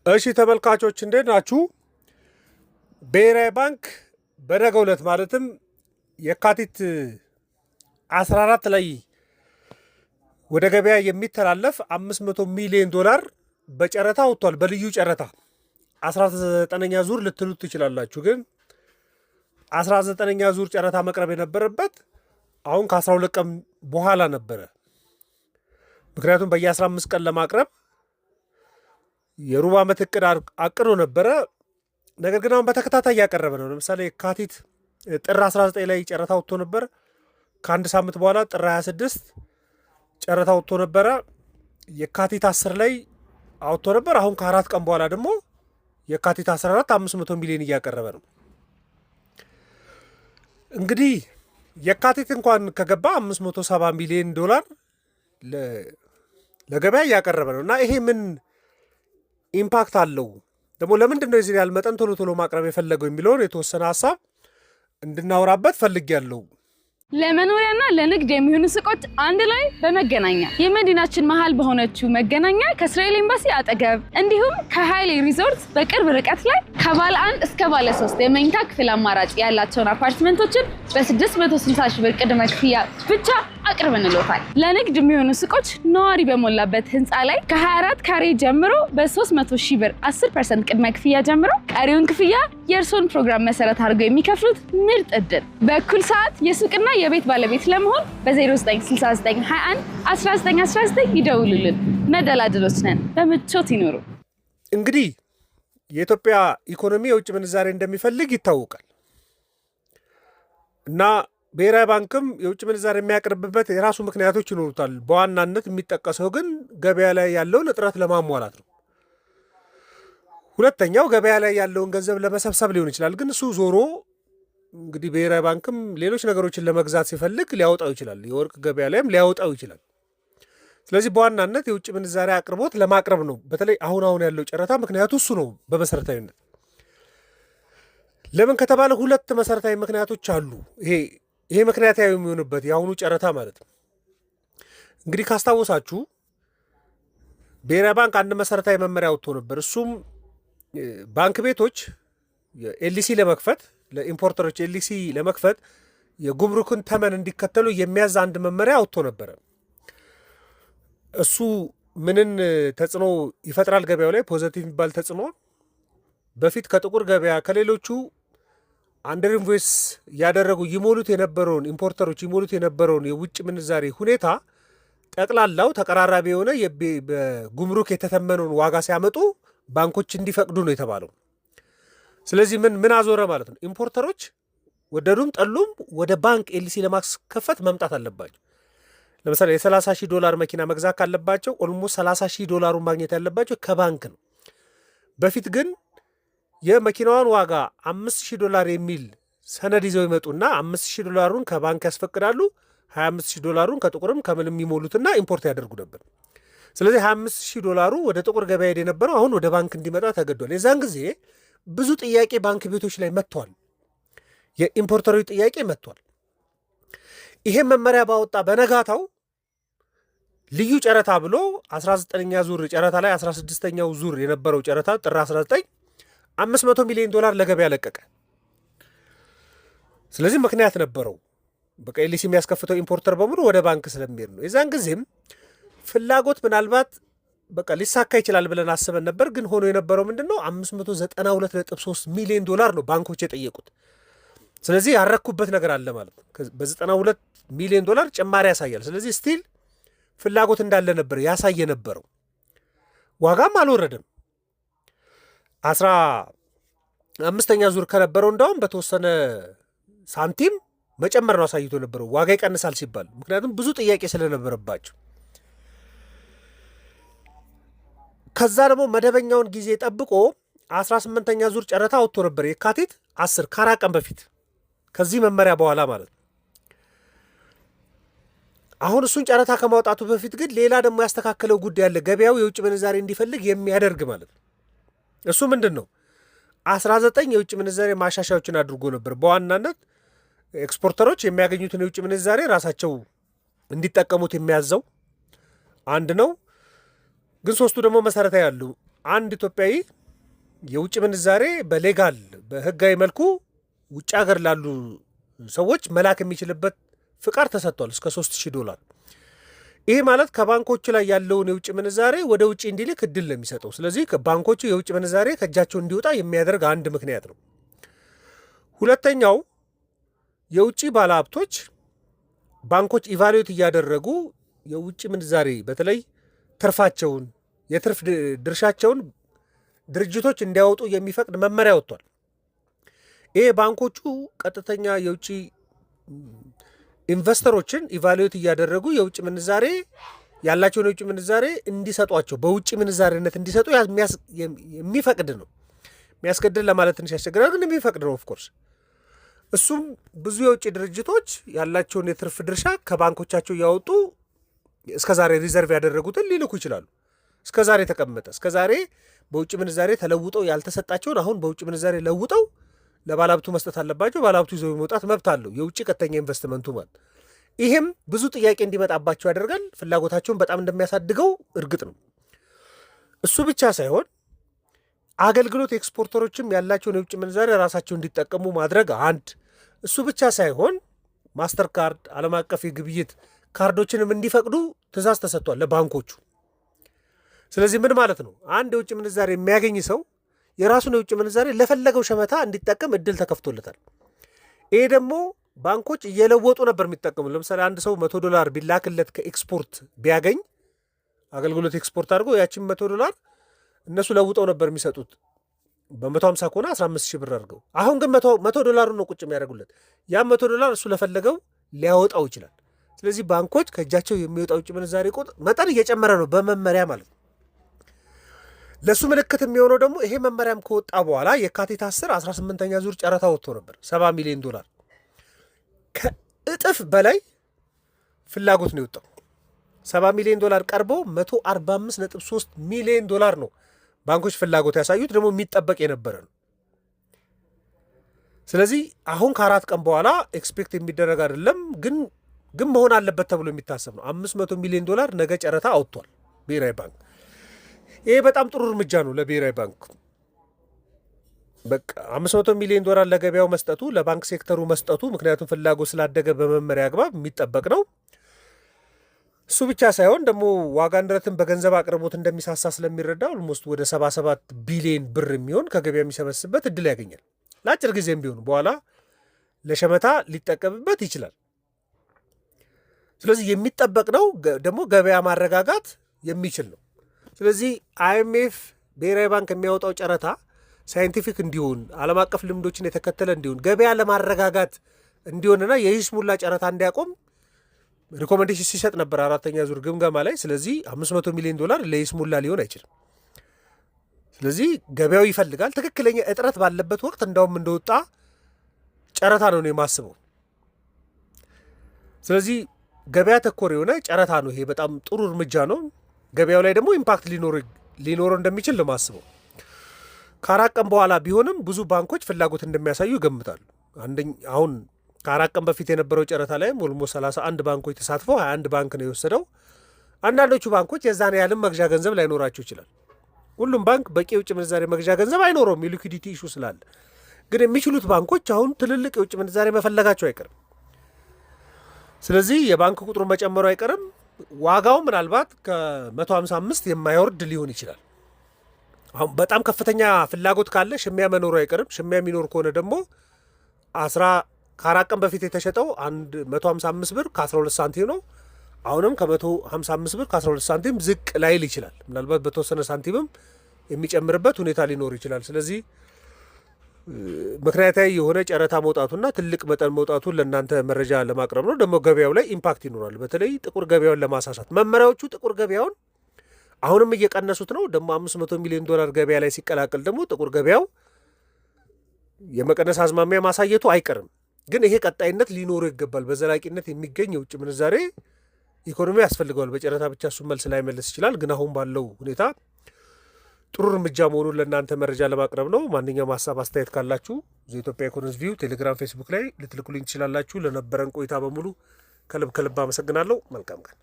እሺ ተመልካቾች እንዴት ናችሁ? ብሔራዊ ባንክ በነገው ዕለት ማለትም የካቲት 14 ላይ ወደ ገበያ የሚተላለፍ 500 ሚሊዮን ዶላር በጨረታ ወጥቷል። በልዩ ጨረታ 19ኛ ዙር ልትሉት ትችላላችሁ። ግን 19ኛ ዙር ጨረታ መቅረብ የነበረበት አሁን ከ12 ቀን በኋላ ነበረ። ምክንያቱም በየ15 ቀን ለማቅረብ የሩብ ዓመት እቅድ አቅዶ ነበረ። ነገር ግን አሁን በተከታታይ እያቀረበ ነው። ለምሳሌ የካቲት ጥር 19 ላይ ጨረታ ወጥቶ ነበር። ከአንድ ሳምንት በኋላ ጥር 26 ጨረታ ወጥቶ ነበረ። የካቲት 10 ላይ አወጥቶ ነበር። አሁን ከ4 ቀን በኋላ ደግሞ የካቲት 14 500 ሚሊዮን እያቀረበ ነው። እንግዲህ የካቲት እንኳን ከገባ 570 ሚሊዮን ዶላር ለገበያ እያቀረበ ነው እና ይሄ ምን ኢምፓክት አለው ደግሞ ለምንድን ነው የዚህ ያህል መጠን ቶሎ ቶሎ ማቅረብ የፈለገው የሚለውን የተወሰነ ሀሳብ እንድናወራበት ፈልጌያለሁ። ለመኖሪያና ለንግድ የሚሆኑ ሱቆች አንድ ላይ በመገናኛ የመዲናችን መሃል በሆነችው መገናኛ ከእስራኤል ኤምባሲ አጠገብ እንዲሁም ከሃይሌ ሪዞርት በቅርብ ርቀት ላይ ከባለ 1 እስከ ባለ 3 የመኝታ ክፍል አማራጭ ያላቸውን አፓርትመንቶችን በ660 ሺህ ብር ቅድመ ክፍያ ብቻ አቅርበንልዎታል። ለንግድ የሚሆኑ ሱቆች ነዋሪ በሞላበት ህንፃ ላይ ከ24 ካሬ ጀምሮ በ300 ሺህ ብር 10% ቅድመ ክፍያ ጀምሮ ቀሪውን ክፍያ የእርስዎን ፕሮግራም መሰረት አድርገው የሚከፍሉት ምርጥ እድል። በእኩል ሰዓት የሱቅና የቤት ባለቤት ለመሆን በ096921 1919 ይደውሉልን። መደላድሎች ነን። በምቾት ይኖሩ። እንግዲህ የኢትዮጵያ ኢኮኖሚ የውጭ ምንዛሬ እንደሚፈልግ ይታወቃል እና ብሔራዊ ባንክም የውጭ ምንዛሬ የሚያቀርብበት የራሱ ምክንያቶች ይኖሩታል። በዋናነት የሚጠቀሰው ግን ገበያ ላይ ያለውን እጥረት ለማሟላት ነው። ሁለተኛው ገበያ ላይ ያለውን ገንዘብ ለመሰብሰብ ሊሆን ይችላል። ግን እሱ ዞሮ እንግዲህ ብሔራዊ ባንክም ሌሎች ነገሮችን ለመግዛት ሲፈልግ ሊያወጣው ይችላል። የወርቅ ገበያ ላይም ሊያወጣው ይችላል። ስለዚህ በዋናነት የውጭ ምንዛሬ አቅርቦት ለማቅረብ ነው። በተለይ አሁን ያለው ጨረታ ምክንያቱ እሱ ነው በመሰረታዊነት። ለምን ከተባለ ሁለት መሰረታዊ ምክንያቶች አሉ። ይሄ ምክንያታዊ የሚሆንበት የአሁኑ ጨረታ ማለት ነው። እንግዲህ ካስታወሳችሁ ብሔራዊ ባንክ አንድ መሰረታዊ መመሪያ ወጥቶ ነበር። እሱም ባንክ ቤቶች ኤልሲ ለመክፈት ለኢምፖርተሮች ኤልሲ ለመክፈት የጉምሩክን ተመን እንዲከተሉ የሚያዝ አንድ መመሪያ ወጥቶ ነበረ። እሱ ምንን ተጽዕኖ ይፈጥራል ገበያው ላይ? ፖዘቲቭ የሚባል ተጽዕኖ። በፊት ከጥቁር ገበያ ከሌሎቹ አንደር ኢንቮይስ ያደረጉ ይሞሉት የነበረውን ኢምፖርተሮች ይሞሉት የነበረውን የውጭ ምንዛሬ ሁኔታ ጠቅላላው ተቀራራቢ የሆነ በጉምሩክ የተተመነውን ዋጋ ሲያመጡ ባንኮች እንዲፈቅዱ ነው የተባለው። ስለዚህ ምን አዞረ ማለት ነው? ኢምፖርተሮች ወደዱም ጠሉም ወደ ባንክ ኤልሲ ለማስከፈት መምጣት አለባቸው። ለምሳሌ $30,000 መኪና መግዛት ካለባቸው ኦልሞስት $30,000 ማግኘት ያለባቸው ከባንክ ነው። በፊት ግን የመኪናዋን ዋጋ $5,000 የሚል ሰነድ ይዘው ይመጡና $5,000 ከባንክ ያስፈቅዳሉ። $25,000 ከጥቁርም ከምንም ይሞሉትና ኢምፖርት ያደርጉ ነበር። ስለዚህ $25,000 ወደ ጥቁር ገበያ ሄደ የነበረው አሁን ወደ ባንክ እንዲመጣ ተገዷል። የዛን ጊዜ ብዙ ጥያቄ ባንክ ቤቶች ላይ መጥቷል። የኢምፖርተሮች ጥያቄ መጥቷል። ይሄን መመሪያ ባወጣ በነጋታው ልዩ ጨረታ ብሎ 19ኛ ዙር ጨረታ ላይ 16ኛው ዙር የነበረው ጨረታ ጥር 19 $500 ሚሊዮን ለገበያ ለቀቀ። ስለዚህ ምክንያት ነበረው። በቃ ኤልሲ የሚያስከፍተው ኢምፖርተር በሙሉ ወደ ባንክ ስለሚሄድ ነው። የዛን ጊዜም ፍላጎት ምናልባት በቃ ሊሳካ ይችላል ብለን አስበን ነበር። ግን ሆኖ የነበረው ምንድን ነው? $592.3 ሚሊዮን ነው ባንኮች የጠየቁት። ስለዚህ ያረኩበት ነገር አለ ማለት ነው። በ92 ሚሊዮን ጭማሪ ያሳያል። ስለዚህ ስቲል ፍላጎት እንዳለ ነበር ያሳየ ነበረው። ዋጋም አልወረደም። 15ኛ ዙር ከነበረው እንዳውም በተወሰነ ሳንቲም መጨመር ነው አሳይቶ ነበረው ዋጋ ይቀንሳል ሲባል፣ ምክንያቱም ብዙ ጥያቄ ስለነበረባቸው። ከዛ ደግሞ መደበኛውን ጊዜ ጠብቆ 18ኛ ዙር ጨረታ ወጥቶ ነበር የካቲት 10 ከ4 ቀን በፊት ከዚህ መመሪያ በኋላ ማለት ነው። አሁን እሱን ጨረታ ከማውጣቱ በፊት ግን ሌላ ደግሞ ያስተካከለው ጉዳይ አለ፣ ገበያው የውጭ ምንዛሬ እንዲፈልግ የሚያደርግ ማለት ነው። እሱ ምንድን ነው? 19 የውጭ ምንዛሬ ማሻሻያዎችን አድርጎ ነበር። በዋናነት ኤክስፖርተሮች የሚያገኙትን የውጭ ምንዛሬ ራሳቸው እንዲጠቀሙት የሚያዘው አንድ ነው። ግን ሶስቱ ደግሞ መሰረታዊ ያሉ አንድ ኢትዮጵያዊ የውጭ ምንዛሬ በሌጋል በህጋዊ መልኩ ውጭ ሀገር ላሉ ሰዎች መላክ የሚችልበት ፍቃድ ተሰጥቷል እስከ $3000። ይሄ ማለት ከባንኮቹ ላይ ያለውን የውጭ ምንዛሬ ወደ ውጭ እንዲልክ እድል ነው የሚሰጠው። ስለዚህ ባንኮቹ የውጭ ምንዛሬ ከእጃቸው እንዲወጣ የሚያደርግ አንድ ምክንያት ነው። ሁለተኛው የውጭ ባለሀብቶች ባንኮች ኢቫሉዌት እያደረጉ የውጭ ምንዛሬ በተለይ ትርፋቸውን የትርፍ ድርሻቸውን ድርጅቶች እንዲያወጡ የሚፈቅድ መመሪያ ወጥቷል። ይሄ ባንኮቹ ቀጥተኛ የውጭ ኢንቨስተሮችን ኢቫሉዌት እያደረጉ የውጭ ምንዛሬ ያላቸውን የውጭ ምንዛሬ እንዲሰጧቸው በውጭ ምንዛሬነት እንዲሰጡ የሚፈቅድ ነው። የሚያስገድድ ለማለት ትንሽ ያስቸግራል፣ ግን የሚፈቅድ ነው ኦፍኮርስ። እሱም ብዙ የውጭ ድርጅቶች ያላቸውን የትርፍ ድርሻ ከባንኮቻቸው እያወጡ እስከዛሬ ሪዘርቭ ያደረጉትን ሊልኩ ይችላሉ። እስከዛሬ ተቀመጠ እስከዛሬ በውጭ ምንዛሬ ተለውጠው ያልተሰጣቸውን አሁን በውጭ ምንዛሬ ለውጠው ለባለሀብቱ መስጠት አለባቸው። ባለሀብቱ ይዘው የመውጣት መብት አለው የውጭ ቀጥተኛ ኢንቨስትመንቱ ማለት። ይህም ብዙ ጥያቄ እንዲመጣባቸው ያደርጋል። ፍላጎታቸውን በጣም እንደሚያሳድገው እርግጥ ነው። እሱ ብቻ ሳይሆን አገልግሎት ኤክስፖርተሮችም ያላቸውን የውጭ ምንዛሬ ራሳቸው እንዲጠቀሙ ማድረግ አንድ። እሱ ብቻ ሳይሆን ማስተር ካርድ፣ ዓለም አቀፍ የግብይት ካርዶችንም እንዲፈቅዱ ትእዛዝ ተሰጥቷል ለባንኮቹ። ስለዚህ ምን ማለት ነው? አንድ የውጭ ምንዛሬ የሚያገኝ ሰው የራሱን የውጭ ምንዛሬ ለፈለገው ሸመታ እንዲጠቀም እድል ተከፍቶለታል። ይሄ ደግሞ ባንኮች እየለወጡ ነበር የሚጠቀሙ። ለምሳሌ አንድ ሰው $100 ቢላክለት ከኤክስፖርት ቢያገኝ አገልግሎት ኤክስፖርት አድርጎ ያችን $100 እነሱ ለውጠው ነበር የሚሰጡት። በ150 ከሆነ 15,000 ብር አድርገው። አሁን ግን $100 ነው ቁጭ የሚያደርጉለት። ያም $100 እሱ ለፈለገው ሊያወጣው ይችላል። ስለዚህ ባንኮች ከእጃቸው የሚወጣው ውጭ ምንዛሬ ቁጥር መጠን እየጨመረ ነው በመመሪያ ማለት ነው። ለእሱ ምልክት የሚሆነው ደግሞ ይሄ መመሪያም ከወጣ በኋላ የካቲት 10 18ኛ ዙር ጨረታ ወጥቶ ነበር $70 ሚሊዮን። ከእጥፍ በላይ ፍላጎት ነው የወጣው። $70 ሚሊዮን ቀርቦ $145.3 ሚሊዮን ነው ባንኮች ፍላጎት ያሳዩት። ደግሞ የሚጠበቅ የነበረ ነው። ስለዚህ አሁን ከ4 ቀን በኋላ ኤክስፔክት የሚደረግ አይደለም፣ ግን መሆን አለበት ተብሎ የሚታሰብ ነው። $500 ሚሊዮን ነገ ጨረታ አውጥቷል ብሔራዊ ባንክ። ይሄ በጣም ጥሩ እርምጃ ነው ለብሔራዊ ባንክ። በቃ $500 ሚሊዮን ለገበያው መስጠቱ፣ ለባንክ ሴክተሩ መስጠቱ፣ ምክንያቱም ፍላጎት ስላደገ በመመሪያ አግባብ የሚጠበቅ ነው። እሱ ብቻ ሳይሆን ደግሞ ዋጋ ንረትን በገንዘብ አቅርቦት እንደሚሳሳ ስለሚረዳ ኦልሞስት ወደ 77 ቢሊዮን ብር የሚሆን ከገበያ የሚሰበስበት እድል ያገኛል። ለአጭር ጊዜም ቢሆን በኋላ ለሸመታ ሊጠቀምበት ይችላል። ስለዚህ የሚጠበቅ ነው፣ ደግሞ ገበያ ማረጋጋት የሚችል ነው። ስለዚህ IMF ብሔራዊ ባንክ የሚያወጣው ጨረታ ሳይንቲፊክ እንዲሆን፣ ዓለም አቀፍ ልምዶችን የተከተለ እንዲሆን፣ ገበያ ለማረጋጋት እንዲሆንና የይስሙላ ጨረታ እንዲያቆም ሪኮሜንዴሽን ሲሰጥ ነበር 4ኛ ዙር ግምገማ ላይ። ስለዚህ $500 ሚሊዮን ለይስሙላ ሊሆን አይችልም። ስለዚህ ገበያው ይፈልጋል። ትክክለኛ እጥረት ባለበት ወቅት እንዳውም እንደወጣ ጨረታ ነው የማስበው። ስለዚህ ገበያ ተኮር የሆነ ጨረታ ነው ይሄ። በጣም ጥሩ እርምጃ ነው። ገበያው ላይ ደግሞ ኢምፓክት ሊኖረው እንደሚችል ለማስበው። ከ4 ቀን በኋላ ቢሆንም ብዙ ባንኮች ፍላጎት እንደሚያሳዩ ይገምታሉ። አሁን ከ4 ቀን በፊት የነበረው ጨረታ ላይም ኦልሞስት 31 ባንኮች ተሳትፈው 21 ባንክ ነው የወሰደው። አንዳንዶቹ ባንኮች የዛን ያህልም መግዣ ገንዘብ ላይኖራቸው ይችላል። ሁሉም ባንክ በቂ የውጭ ምንዛሬ መግዣ ገንዘብ አይኖረውም፣ የሊኩዲቲ ኢሹ ስላለ። ግን የሚችሉት ባንኮች አሁን ትልልቅ የውጭ ምንዛሬ መፈለጋቸው አይቀርም። ስለዚህ የባንክ ቁጥሩ መጨመሩ አይቀርም። ዋጋው ምናልባት ከ155 የማይወርድ ሊሆን ይችላል። አሁን በጣም ከፍተኛ ፍላጎት ካለ ሽሚያ መኖሩ አይቀርም። ሽሚያ የሚኖር ከሆነ ደግሞ ከ4 ቀን በፊት የተሸጠው 155 ብር ከ12 ሳንቲም ነው። አሁንም ከ155 ብር ከ12 ሳንቲም ዝቅ ላይል ይችላል። ምናልባት በተወሰነ ሳንቲምም የሚጨምርበት ሁኔታ ሊኖር ይችላል። ስለዚህ ምክንያታዊ የሆነ ጨረታ መውጣቱና ትልቅ መጠን መውጣቱን ለእናንተ መረጃ ለማቅረብ ነው። ደግሞ ገበያው ላይ ኢምፓክት ይኖራል። በተለይ ጥቁር ገበያውን ለማሳሳት መመሪያዎቹ ጥቁር ገበያውን አሁንም እየቀነሱት ነው። ደግሞ $500 ሚሊዮን ገበያ ላይ ሲቀላቀል ደግሞ ጥቁር ገበያው የመቀነስ አዝማሚያ ማሳየቱ አይቀርም። ግን ይሄ ቀጣይነት ሊኖረው ይገባል። በዘላቂነት የሚገኝ የውጭ ምንዛሬ ኢኮኖሚ ያስፈልገዋል። በጨረታ ብቻ እሱን መልስ ላይመልስ ይችላል። ግን አሁን ባለው ሁኔታ ጥሩ እርምጃ መሆኑን ለእናንተ መረጃ ለማቅረብ ነው። ማንኛውም ሀሳብ አስተያየት ካላችሁ ዘኢትዮጵያ ኢኮኖሚስት ቪው ቴሌግራም፣ ፌስቡክ ላይ ልትልኩልኝ ትችላላችሁ። ለነበረን ቆይታ በሙሉ ከልብ አመሰግናለሁ። መልካም ቀን።